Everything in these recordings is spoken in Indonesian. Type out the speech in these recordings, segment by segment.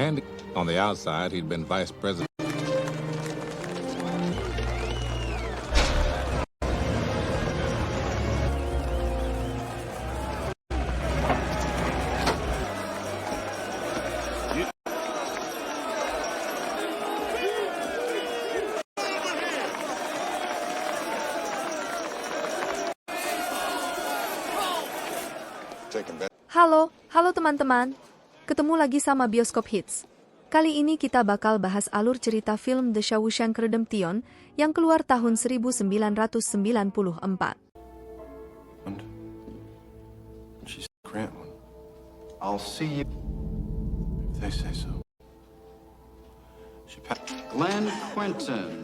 And on the outside, he'd been vice president. Halo teman-teman. Ketemu lagi sama Bioskop Hits. Kali ini kita bakal bahas alur cerita film The Shawshank Redemption yang keluar tahun 1994. I'll see you if they say so. Glenn Quentin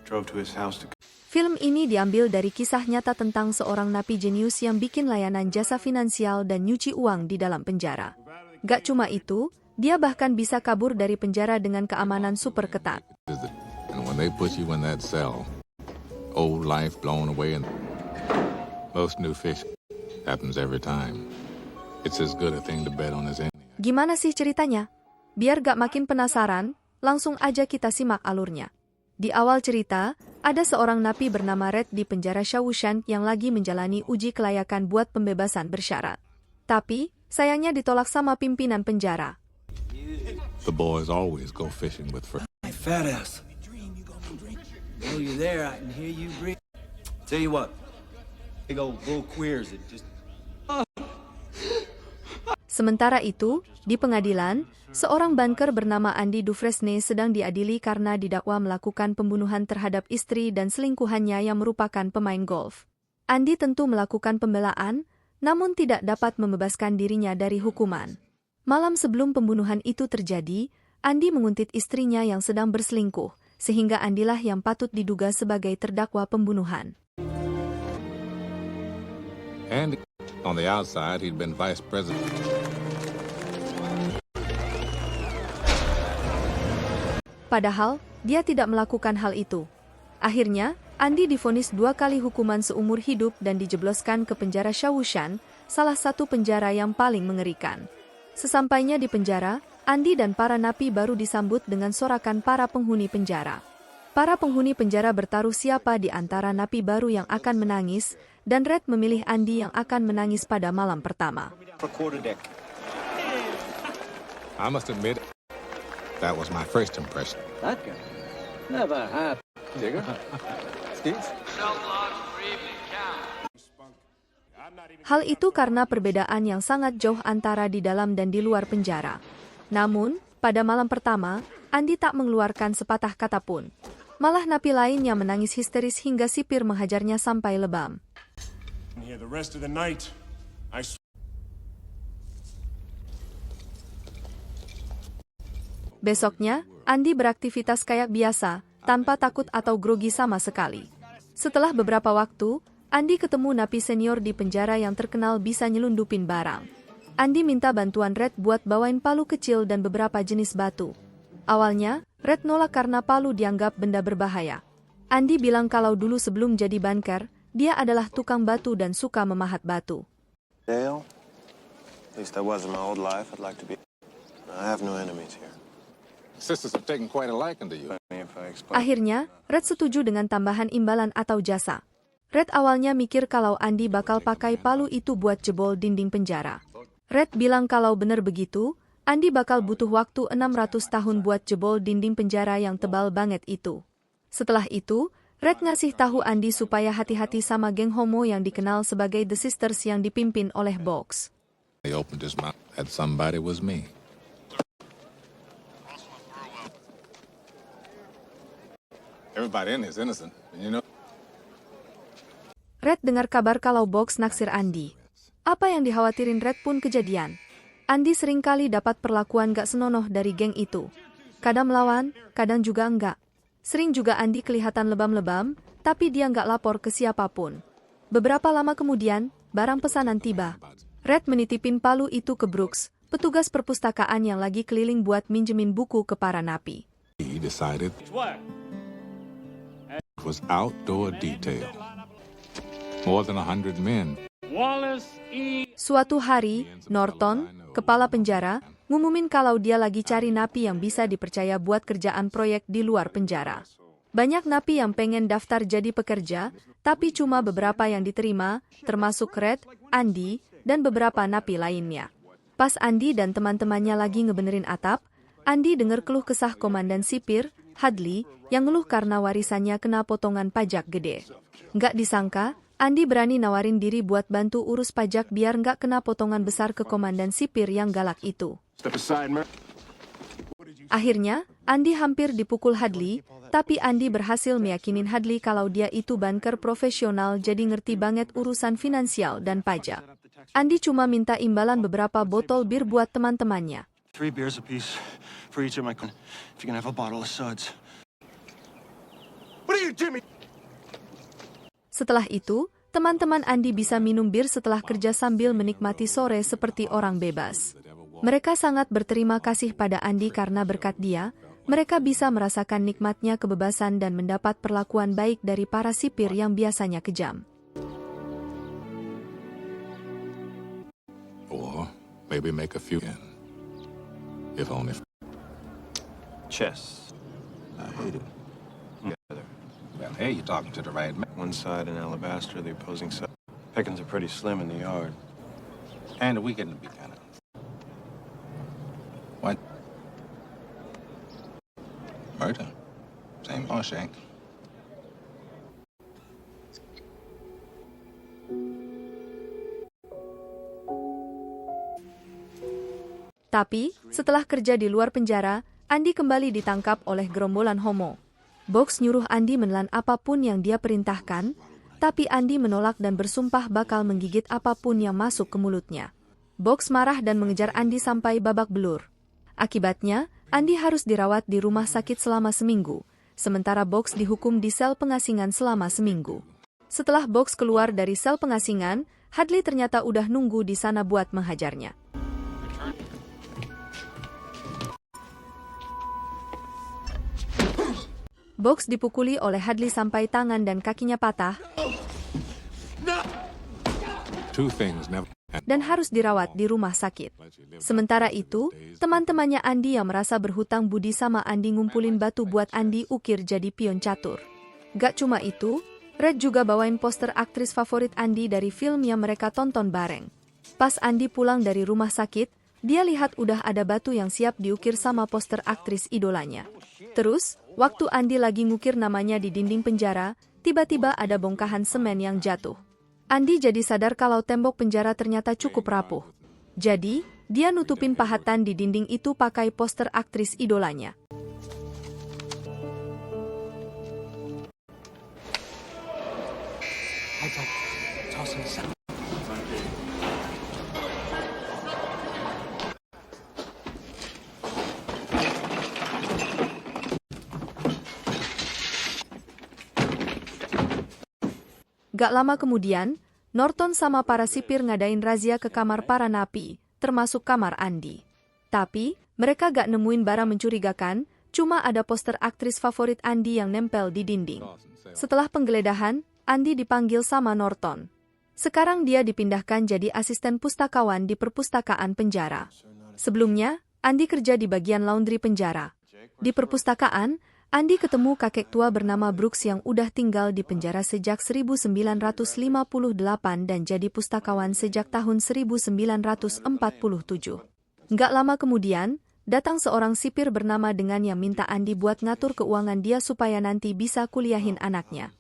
drove to his house to. Film ini diambil dari kisah nyata tentang seorang napi jenius yang bikin layanan jasa finansial dan nyuci uang di dalam penjara. Gak cuma itu, dia bahkan bisa kabur dari penjara dengan keamanan super ketat. And when they put you in that cell, old life blown away, and most new fish happens every time. It's as good a thing to bet on as any. Gimana sih ceritanya? Biar gak makin penasaran, langsung aja kita simak alurnya. Di awal cerita, ada seorang napi bernama Red di penjara Shawshank yang lagi menjalani uji kelayakan buat pembebasan bersyarat. Tapi, sayangnya ditolak sama pimpinan penjara. The boys always go fishing with friends. Hey, fat ass. While you're there, I can hear you breathe. Tell you what, big old bull queers it just. Sementara itu, di pengadilan, seorang banker bernama Andy Dufresne sedang diadili karena didakwa melakukan pembunuhan terhadap istri dan selingkuhannya yang merupakan pemain golf. Andy tentu melakukan pembelaan, namun tidak dapat membebaskan dirinya dari hukuman. Malam sebelum pembunuhan itu terjadi, Andy menguntit istrinya yang sedang berselingkuh, sehingga Andilah yang patut diduga sebagai terdakwa pembunuhan. And on the outside, he'd been vice president. Padahal, dia tidak melakukan hal itu. Akhirnya, Andy divonis 2 kali hukuman seumur hidup dan dijebloskan ke penjara Shawshank, salah satu penjara yang paling mengerikan. Sesampainya di penjara, Andy dan para napi baru disambut dengan sorakan para penghuni penjara. Para penghuni penjara bertaruh siapa di antara napi baru yang akan menangis, dan Red memilih Andy yang akan menangis pada malam pertama. I must admit, that was my first impression. That guy never happened. Digger? Steve? Hal itu karena perbedaan yang sangat jauh antara di dalam dan di luar penjara. Namun, pada malam pertama, Andy tak mengeluarkan sepatah kata pun. Malah napi lain yang menangis histeris hingga sipir menghajarnya sampai lebam. Besoknya, Andy beraktivitas kayak biasa, tanpa takut atau grogi sama sekali. Setelah beberapa waktu, Andy ketemu napi senior di penjara yang terkenal bisa nyelundupin barang. Andy minta bantuan Red buat bawain palu kecil dan beberapa jenis batu. Awalnya, Red nolak karena palu dianggap benda berbahaya. Andy bilang kalau dulu sebelum jadi banker, dia adalah tukang batu dan suka memahat batu. Dale, at least that wasn't my old life. I'd like to be. I have no enemies here. Sisters have taken quite a liking to you. Akhirnya, Red setuju dengan tambahan imbalan atau jasa. Red awalnya mikir kalau Andy bakal pakai palu itu buat jebol dinding penjara. Red bilang kalau bener begitu, Andy bakal butuh waktu 600 tahun buat jebol dinding penjara yang tebal banget itu. Setelah itu, Red ngasih tahu Andy supaya hati-hati sama geng homo yang dikenal sebagai The Sisters yang dipimpin oleh Box. He opened his mouth, and somebody was me. Everybody in is innocent, you know. Red dengar kabar kalau Box naksir Andy. Apa yang dikhawatirin Red pun kejadian. Andy seringkali dapat perlakuan gak senonoh dari geng itu. Kadang melawan, kadang juga enggak. Sering juga Andy kelihatan lebam-lebam, tapi dia nggak lapor ke siapapun. Beberapa lama kemudian, barang pesanan tiba. Red menitipin palu itu ke Brooks, petugas perpustakaan yang lagi keliling buat minjemin buku ke para napi. He decided it was outdoor detail. More than 100 men. Suatu hari, Norton, kepala penjara, ngumumin kalau dia lagi cari napi yang bisa dipercaya buat kerjaan proyek di luar penjara. Banyak napi yang pengen daftar jadi pekerja, tapi cuma beberapa yang diterima, termasuk Red, Andy, dan beberapa napi lainnya. Pas Andy dan teman-temannya lagi ngebenerin atap, Andy dengar keluh kesah komandan sipir, Hadley, yang ngeluh karena warisannya kena potongan pajak gede. Nggak disangka, Andy berani nawarin diri buat bantu urus pajak biar nggak kena potongan besar ke komandan sipir yang galak itu. Akhirnya, Andy hampir dipukul Hadley, tapi Andy berhasil meyakinin Hadley kalau dia itu banker profesional jadi ngerti banget urusan finansial dan pajak. Andy cuma minta imbalan beberapa botol bir buat teman-temannya. 3 beers apiece for each of my... If you can have a bottle of suds. What are you, Jimmy? Setelah itu, teman-teman Andy bisa minum bir setelah kerja sambil menikmati sore seperti orang bebas. Mereka sangat berterima kasih pada Andy karena berkat dia, mereka bisa merasakan nikmatnya kebebasan dan mendapat perlakuan baik dari para sipir yang biasanya kejam. Or maybe make a few, if only. Chess. I hate it. Well, hey, you're talking to the right man. One side in alabaster, the opposing side. Pickings are pretty slim in the yard. And the weekend to be kind of. What? Murder. Same Shawshank. Tapi, setelah kerja di luar penjara, Andy kembali ditangkap oleh gerombolan homo. Box nyuruh Andy menelan apapun yang dia perintahkan, tapi Andy menolak dan bersumpah bakal menggigit apapun yang masuk ke mulutnya. Box marah dan mengejar Andy sampai babak belur. Akibatnya, Andy harus dirawat di rumah sakit selama seminggu, sementara Box dihukum di sel pengasingan selama seminggu. Setelah Box keluar dari sel pengasingan, Hadley ternyata udah nunggu di sana buat menghajarnya. Box dipukuli oleh Hadley sampai tangan dan kakinya patah, dan harus dirawat di rumah sakit. Sementara itu, teman-temannya Andy yang merasa berhutang budi sama Andy ngumpulin batu buat Andy ukir jadi pion catur. Gak cuma itu, Red juga bawain poster aktris favorit Andy dari film yang mereka tonton bareng. Pas Andy pulang dari rumah sakit, dia lihat udah ada batu yang siap diukir sama poster aktris idolanya. Terus, waktu Andy lagi ngukir namanya di dinding penjara, tiba-tiba ada bongkahan semen yang jatuh. Andy jadi sadar kalau tembok penjara ternyata cukup rapuh. Jadi, dia nutupin pahatan di dinding itu pakai poster aktris idolanya. Gak lama kemudian, Norton sama para sipir ngadain razia ke kamar para napi, termasuk kamar Andy. Tapi, mereka gak nemuin barang mencurigakan, cuma ada poster aktris favorit Andy yang nempel di dinding. Setelah penggeledahan, Andy dipanggil sama Norton. Sekarang dia dipindahkan jadi asisten pustakawan di perpustakaan penjara. Sebelumnya, Andy kerja di bagian laundry penjara. Di perpustakaan, Andy ketemu kakek tua bernama Brooks yang udah tinggal di penjara sejak 1958 dan jadi pustakawan sejak tahun 1947. Nggak lama kemudian, datang seorang sipir bernama dengan yang minta Andy buat ngatur keuangan dia supaya nanti bisa kuliahin anaknya.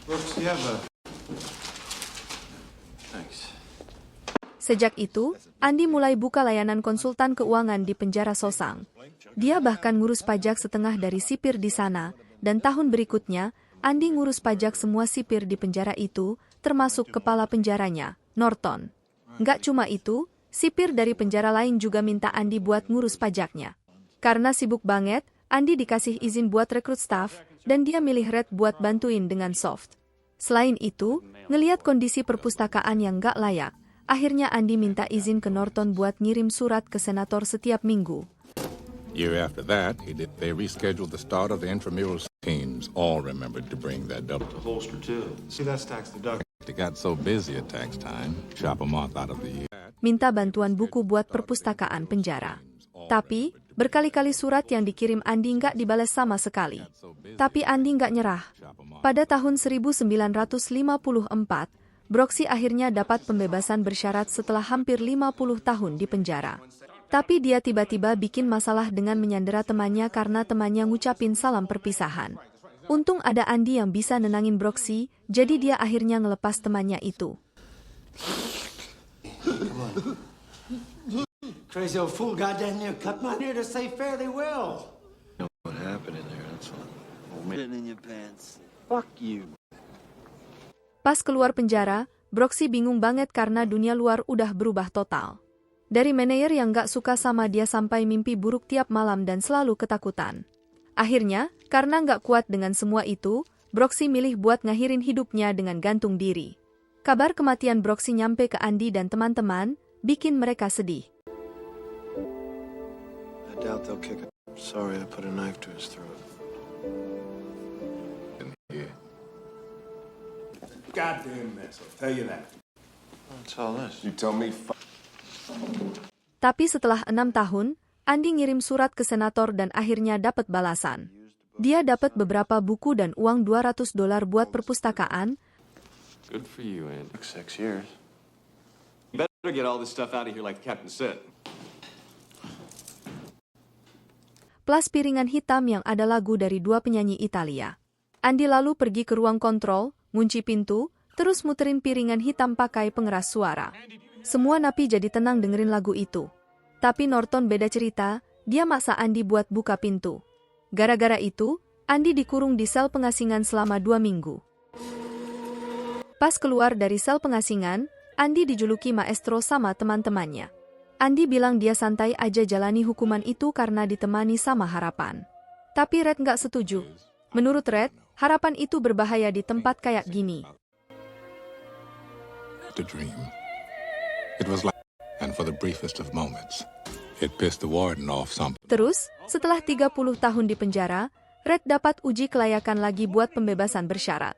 Brooks, you have a... Thanks. Sejak itu, Andy mulai buka layanan konsultan keuangan di penjara Sosang. Dia bahkan ngurus pajak setengah dari sipir di sana, dan tahun berikutnya, Andy ngurus pajak semua sipir di penjara itu, termasuk kepala penjaranya, Norton. Nggak cuma itu, sipir dari penjara lain juga minta Andy buat ngurus pajaknya. Karena sibuk banget, Andy dikasih izin buat rekrut staff, dan dia milih Red buat bantuin dengan soft. Selain itu, ngeliat kondisi perpustakaan yang nggak layak, akhirnya Andy minta izin ke Norton buat ngirim surat ke senator setiap minggu. Year after that, they rescheduled the start of the intramural teams. All remembered to bring that double. Holster, too. See, that's tax deductible. They got so busy at tax time, shop a month out of the year. Minta bantuan buku buat perpustakaan penjara. Tapi, berkali-kali surat yang dikirim Andi nggak dibalas sama sekali. Tapi Andi nggak nyerah. Pada tahun 1954, Broxy akhirnya dapat pembebasan bersyarat setelah hampir 50 tahun di penjara. Tapi dia tiba-tiba bikin masalah dengan menyandera temannya karena temannya ngucapin salam perpisahan. Untung ada Andi yang bisa nenangin Broxy, jadi dia akhirnya ngelepas temannya itu. Crazy old fool goddamn near cut my ear to say fairly well. You know what happened in there, that's all. In your pants. Fuck you. Pas keluar penjara, Broxy bingung banget karena dunia luar udah berubah total. Dari manajer yang gak suka sama dia sampai mimpi buruk tiap malam dan selalu ketakutan. Akhirnya, karena gak kuat dengan semua itu, Broxy milih buat ngakhirin hidupnya dengan gantung diri. Kabar kematian Broxy nyampe ke Andi dan teman-teman, bikin mereka sedih. I doubt they'll kick it. Sorry I put a knife to his throat. Goddamn mess, I'll tell you that. What's all this? You tell me Tapi setelah 6 tahun, Andi ngirim surat ke senator dan akhirnya dapat balasan. Dia dapat beberapa buku dan uang $200 buat perpustakaan. Good for you, Andy. 6 years. You better get all this stuff out of here like the captain said. Plus piringan hitam yang ada lagu dari 2 penyanyi Italia. Andi lalu pergi ke ruang kontrol, ngunci pintu, terus muterin piringan hitam pakai pengeras suara. Semua napi jadi tenang dengerin lagu itu. Tapi Norton beda cerita, dia maksa Andi buat buka pintu. Gara-gara itu, Andi dikurung di sel pengasingan selama 2 minggu. Pas keluar dari sel pengasingan, Andi dijuluki maestro sama teman-temannya. Andi bilang dia santai aja jalani hukuman itu karena ditemani sama harapan. Tapi Red nggak setuju. Menurut Red, harapan itu berbahaya di tempat kayak gini. The dream. It was like, and for the briefest of moments, it pissed the warden off something. Terus, setelah 30 tahun di penjara, Red dapat uji kelayakan lagi buat pembebasan bersyarat.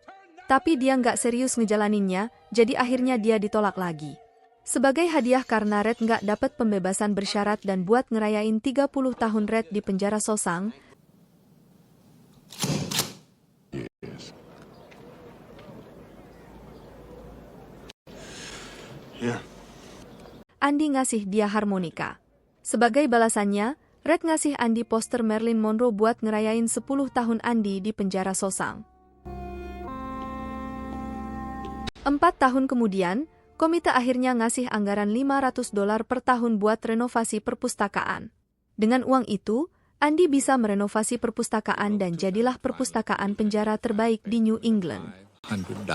Tapi dia nggak serius ngejalaninnya, jadi akhirnya dia ditolak lagi. Sebagai hadiah karena Red nggak dapat pembebasan bersyarat dan buat ngerayain 30 tahun Red di penjara Sosang, Yes. Yeah. Andi ngasih dia harmonika. Sebagai balasannya, Red ngasih Andi poster Marilyn Monroe buat ngerayain 10 tahun Andi di penjara Sosang. 4 tahun kemudian, komite akhirnya ngasih anggaran $500 per tahun buat renovasi perpustakaan. Dengan uang itu, Andi bisa merenovasi perpustakaan dan jadilah perpustakaan penjara terbaik di New England. $100.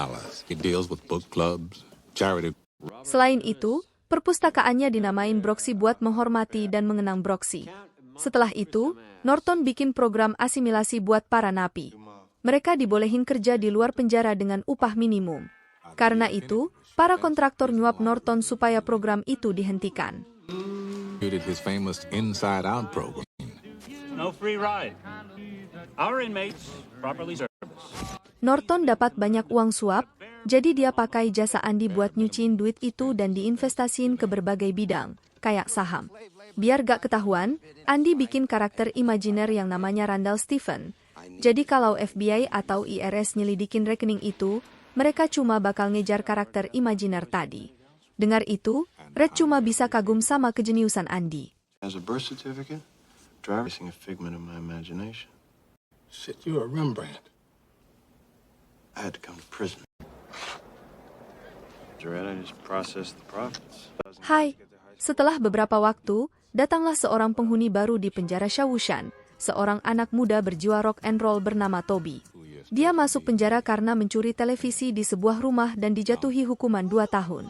It deals with book clubs, charity. Selain itu, perpustakaannya dinamain Broxy buat menghormati dan mengenang Broxy. Setelah itu, Norton bikin program asimilasi buat para napi. Mereka dibolehin kerja di luar penjara dengan upah minimum. Karena itu, para kontraktor nyuap Norton supaya program itu dihentikan. Did his famous Inside Out program. No free ride. Our inmates properly serviced. Norton dapat banyak uang suap, jadi dia pakai jasa Andi buat nyuciin duit itu dan diinvestasiin ke berbagai bidang, kayak saham. Biar gak ketahuan, Andi bikin karakter imajiner yang namanya Randall Stephen. Jadi kalau FBI atau IRS nyelidikin rekening itu, mereka cuma bakal ngejar karakter imajiner tadi. Dengar itu, Red cuma bisa kagum sama kejeniusan Andi. As a birth certificate, driving a figment of my imagination. Shit, you're a Rembrandt. I had to come to prison. I just processed the profits. Hai, setelah beberapa waktu, datanglah seorang penghuni baru di penjara Shawshan, seorang anak muda berjiwa rock and roll bernama Toby. Dia masuk penjara karena mencuri televisi di sebuah rumah dan dijatuhi hukuman 2 tahun.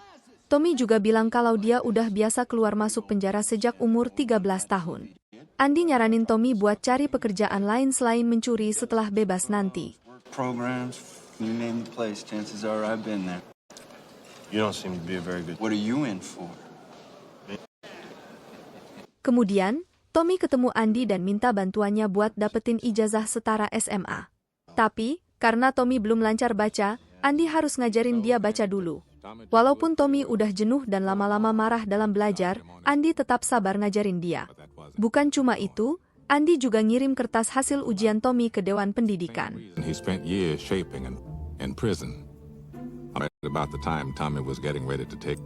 Tommy juga bilang kalau dia udah biasa keluar masuk penjara sejak umur 13 tahun. Andi nyaranin Tommy buat cari pekerjaan lain selain mencuri setelah bebas nanti. Programs, you name the place, chances are I've been there. You don't seem to be a very good... What are you in for? Kemudian, Tommy ketemu Andi dan minta bantuannya buat dapetin ijazah setara SMA. Tapi, karena Tommy belum lancar baca, Andy harus ngajarin dia baca dulu. Walaupun Tommy udah jenuh dan lama-lama marah dalam belajar, Andy tetap sabar ngajarin dia. Bukan cuma itu, Andy juga ngirim kertas hasil ujian Tommy ke Dewan Pendidikan. He spent years shaping in prison. Right about the time Tommy was getting ready to take.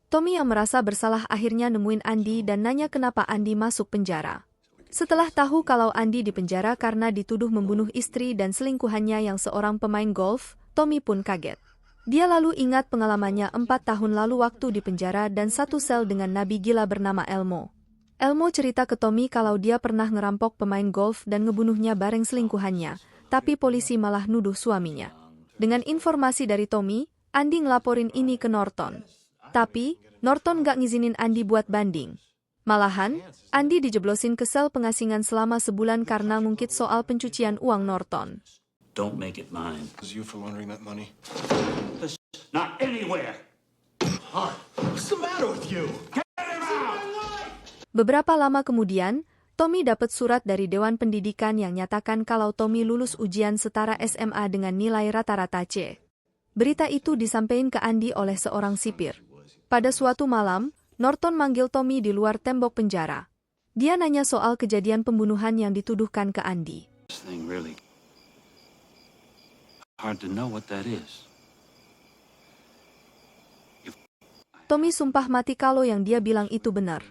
Tommy yang merasa bersalah akhirnya nemuin Andy dan nanya kenapa Andy masuk penjara. Setelah tahu kalau Andy dipenjara karena dituduh membunuh istri dan selingkuhannya yang seorang pemain golf, Tommy pun kaget. Dia lalu ingat pengalamannya 4 tahun lalu waktu di penjara dan satu sel dengan nabi gila bernama Elmo. Elmo cerita ke Tommy kalau dia pernah ngerampok pemain golf dan ngebunuhnya bareng selingkuhannya, tapi polisi malah nuduh suaminya. Dengan informasi dari Tommy, Andy ngelaporin ini ke Norton. Tapi, Norton gak ngizinin Andy buat banding. Malahan, Andy dijeblosin ke sel pengasingan selama sebulan karena ngungkit soal pencucian uang Norton. Don't make it mine. It was you for laundering that money. Not anywhere. What's the matter with you? Beberapa lama kemudian, Tommy dapat surat dari Dewan Pendidikan yang nyatakan kalau Tommy lulus ujian setara SMA dengan nilai rata-rata C. Berita itu disampaikan ke Andy oleh seorang sipir. Pada suatu malam, Norton manggil Tommy di luar tembok penjara. Dia nanya soal kejadian pembunuhan yang dituduhkan ke Andy. This thing really hard to know what that is. Tommy sumpah mati kalau yang dia bilang itu benar.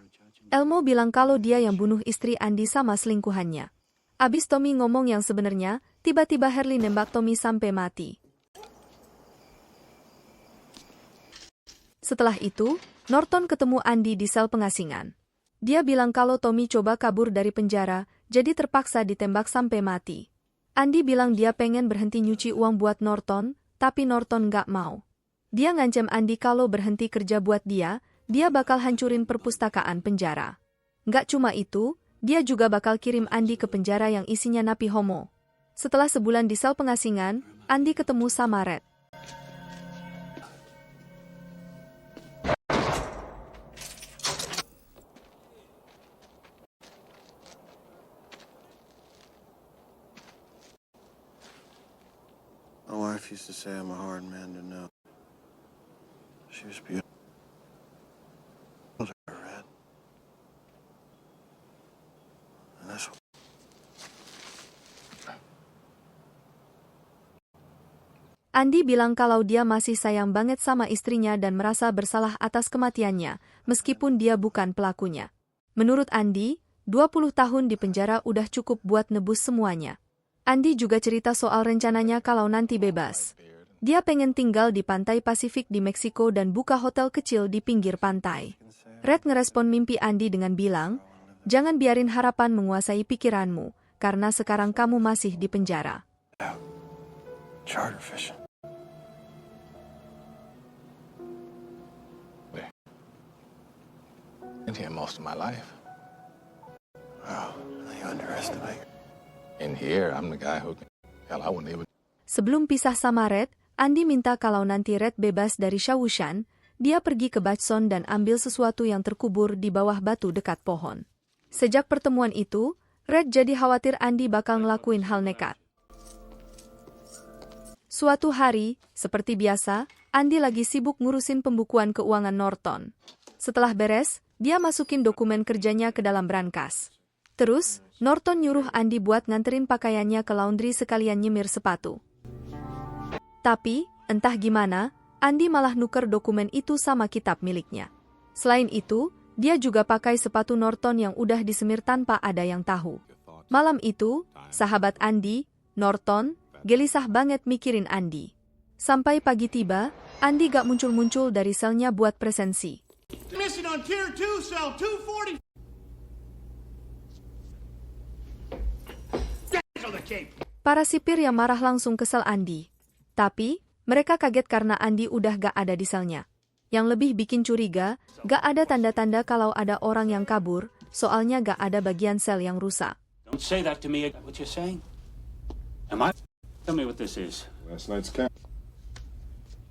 Elmo bilang kalau dia yang bunuh istri Andy sama selingkuhannya. Abis Tommy ngomong yang sebenarnya, tiba-tiba Harley nembak Tommy sampai mati. Setelah itu, Norton ketemu Andy di sel pengasingan. Dia bilang kalau Tommy coba kabur dari penjara, jadi terpaksa ditembak sampai mati. Andy bilang dia pengen berhenti nyuci uang buat Norton, tapi Norton gak mau. Dia ngancam Andy kalau berhenti kerja buat dia bakal hancurin perpustakaan penjara. Gak cuma itu, dia juga bakal kirim Andy ke penjara yang isinya napi homo. Setelah sebulan di sel pengasingan, Andy ketemu sama Red. My wife used to say I'm a hard man to know. She was beautiful. Red. And that's what... Andy bilang kalau dia masih sayang banget sama istrinya dan merasa bersalah atas kematiannya, meskipun dia bukan pelakunya. Menurut Andy, 20 tahun di penjara udah cukup buat nebus semuanya. Andy juga cerita soal rencananya kalau nanti bebas. Dia pengen tinggal di pantai Pasifik di Meksiko dan buka hotel kecil di pinggir pantai. Red ngerespon mimpi Andy dengan bilang, "Jangan biarin harapan menguasai pikiranmu, karena sekarang kamu masih di penjara." Charter fishing. Been here most of my life. Oh, you underestimate. In here, I'm the guy who can... Hell, I wouldn't even... Sebelum pisah sama Red, Andy minta kalau nanti Red bebas dari Shawshan, dia pergi ke Batson dan ambil sesuatu yang terkubur di bawah batu dekat pohon. Sejak pertemuan itu, Red jadi khawatir Andy bakal ngelakuin hal nekat. Suatu hari, seperti biasa, Andy lagi sibuk ngurusin pembukuan keuangan Norton. Setelah beres, dia masukin dokumen kerjanya ke dalam brankas. Terus, Norton nyuruh Andy buat nganterin pakaiannya ke laundry sekalian nyemir sepatu. Tapi, entah gimana, Andy malah nuker dokumen itu sama kitab miliknya. Selain itu, dia juga pakai sepatu Norton yang udah disemir tanpa ada yang tahu. Malam itu, sahabat Andy, Norton, gelisah banget mikirin Andy. Sampai pagi tiba, Andy gak muncul-muncul dari selnya buat presensi. Mission on Tier 2, Cell 240. Para sipir yang marah langsung kesel Andy. Tapi, mereka kaget karena Andy udah gak ada di selnya. Yang lebih bikin curiga, gak ada tanda-tanda kalau ada orang yang kabur, soalnya gak ada bagian sel yang rusak. Don't say that to me. What you're saying? Am I? Tell me what this is. Last night's camp.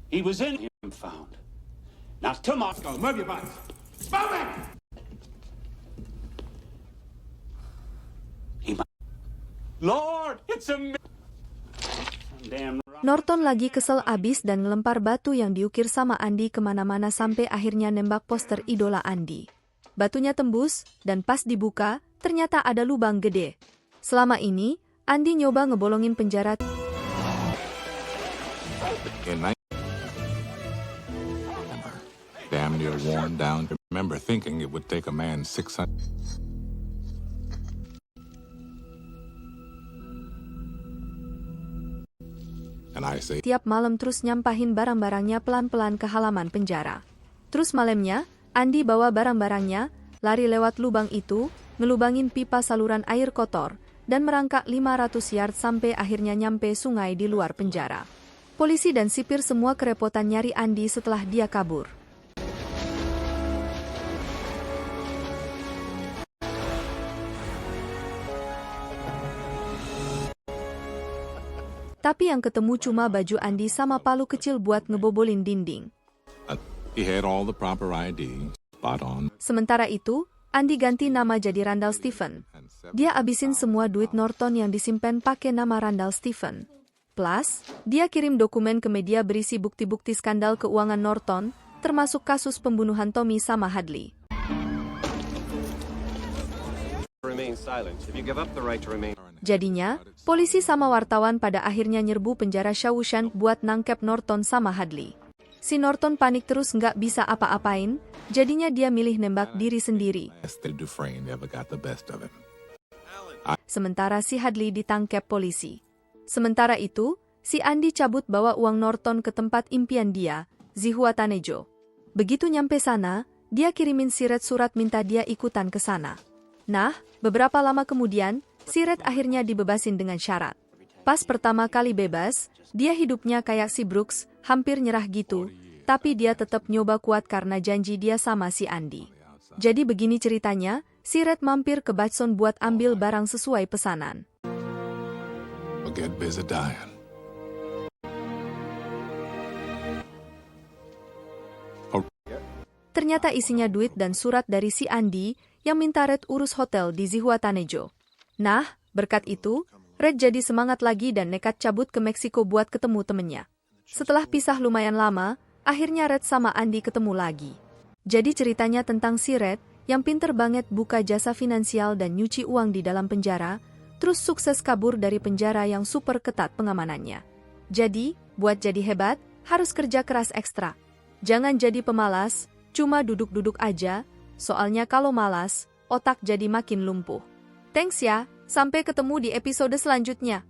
He was in him found. Now tomorrow, move your butts. Move it! He might. Lord, it's a... Damn right. Norton lagi kesel abis dan ngelempar batu yang diukir sama Andy kemana-mana sampai akhirnya nembak poster idola Andy. Batunya tembus, dan pas dibuka, ternyata ada lubang gede. Selama ini, Andy nyoba ngebolongin penjara. Damn near worn down. Remember thinking it would take a man 600. And I say, Tiap malam terus nyampahin barang-barangnya pelan-pelan ke halaman penjara. Terus malamnya, Andy bawa barang-barangnya, lari lewat lubang itu, ngelubangin pipa saluran air kotor, dan merangkak 500 yard sampai akhirnya nyampe sungai di luar penjara. Polisi dan sipir semua kerepotan nyari Andy setelah dia kabur. Tapi yang ketemu cuma baju Andy sama palu kecil buat ngebobolin dinding. he had all the proper ID, spot on. Sementara itu, Andy ganti nama jadi Randall Stephen. Dia abisin semua duit Norton yang disimpan pakai nama Randall Stephen. Plus, dia kirim dokumen ke media berisi bukti-bukti skandal keuangan Norton, termasuk kasus pembunuhan Tommy sama Hadley. Remain silent. If you give up the right to remain. Jadinya, polisi sama wartawan pada akhirnya nyerbu penjara Shawshank buat nangkep Norton sama Hadley. Si Norton panik terus nggak bisa apa-apain, jadinya dia milih nembak diri sendiri. Dufresne never got the best of him. Sementara si Hadley ditangkap polisi. Sementara itu, si Andy cabut bawa uang Norton ke tempat impian dia, Zihuatanejo. Begitu nyampe sana, dia kirimin Siret surat minta dia ikutan ke sana. Nah, beberapa lama kemudian, Siret akhirnya dibebasin dengan syarat. Pas pertama kali bebas, dia hidupnya kayak si Brooks, hampir nyerah gitu, tapi dia tetap nyoba kuat karena janji dia sama si Andy. Jadi begini ceritanya, Siret mampir ke Batson buat ambil barang sesuai pesanan. I'll get busy dying. Ternyata isinya duit dan surat dari si Andy yang minta Red urus hotel di Zihuatanejo. Nah, berkat itu, Red jadi semangat lagi dan nekat cabut ke Meksiko buat ketemu temennya. Setelah pisah lumayan lama, akhirnya Red sama Andy ketemu lagi. Jadi ceritanya tentang si Red, yang pinter banget buka jasa finansial dan nyuci uang di dalam penjara, terus sukses kabur dari penjara yang super ketat pengamanannya. Jadi, buat jadi hebat, harus kerja keras ekstra. Jangan jadi pemalas, cuma duduk-duduk aja, soalnya kalau malas, otak jadi makin lumpuh. Thanks ya, sampai ketemu di episode selanjutnya.